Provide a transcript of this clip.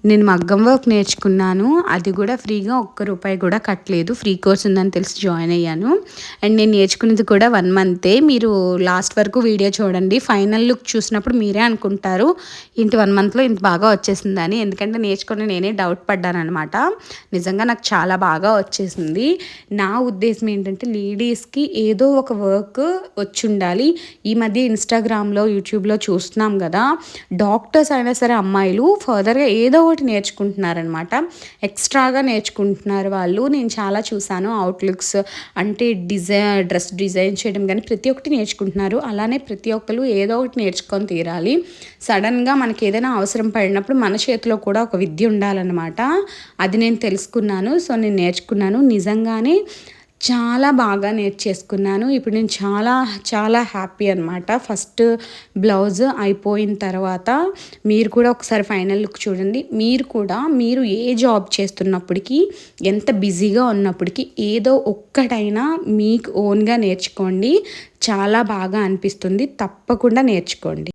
నేను మగ్గం వర్క్ నేర్చుకున్నాను. అది కూడా ఫ్రీగా ఒక్క రూపాయి కూడా కట్టలేదు. ఫ్రీ కోర్స్ ఉందని తెలిసి జాయిన్ అయ్యాను. అండ్ నేను నేర్చుకున్నది కూడా 1 మంతే. మీరు లాస్ట్ వరకు వీడియో చూడండి. ఫైనల్ లుక్ చూసినప్పుడు మీరే అనుకుంటారు ఇంటి 1 మంత్లో ఇంత బాగా వచ్చేసిందని. ఎందుకంటే నేర్చుకుని నేనే డౌట్ పడ్డాననమాట. నిజంగా నాకు చాలా బాగా వచ్చేసింది. నా ఉద్దేశం ఏంటంటే లేడీస్కి ఏదో ఒక వర్క్ వచ్చుండాలి. ఈ మధ్య ఇన్స్టాగ్రామ్లో యూట్యూబ్లో చూస్తున్నాం కదా, డాక్టర్స్ అయినా సరే అమ్మాయిలు ఫర్దర్గా ఏదో ఒకటి నేర్చుకుంటున్నారనమాట. ఎక్స్ట్రాగా నేర్చుకుంటున్నారు వాళ్ళు. నేను చాలా చూసాను. అవుట్లుక్స్ అంటే డ్రెస్ డిజైన్ చేయడం కానీ ప్రతి ఒక్కటి నేర్చుకుంటున్నారు. అలానే ప్రతి ఒక్కరు ఏదో ఒకటి నేర్చుకొని తీరాలి. సడన్గా మనకి ఏదైనా అవసరం పడినప్పుడు మన చేతిలో కూడా ఒక విద్య ఉండాలన్నమాట. అది నేను తెలుసుకున్నాను. సో నేను నేర్చుకున్నాను. నిజంగానే చాలా బాగా నేర్చేసుకున్నాను. ఇప్పుడు నేను చాలా చాలా హ్యాపీ అనమాట. ఫస్ట్ బ్లౌజ్ అయిపోయిన తర్వాత మీరు కూడా ఒకసారి ఫైనల్ లుక్ చూడండి. మీరు ఏ జాబ్ చేస్తున్నప్పటికీ, ఎంత బిజీగా ఉన్నప్పటికీ ఏదో ఒక్కటైనా మీకు ఓన్గా నేర్చుకోండి. చాలా బాగా అనిపిస్తుంది. తప్పకుండా నేర్చుకోండి.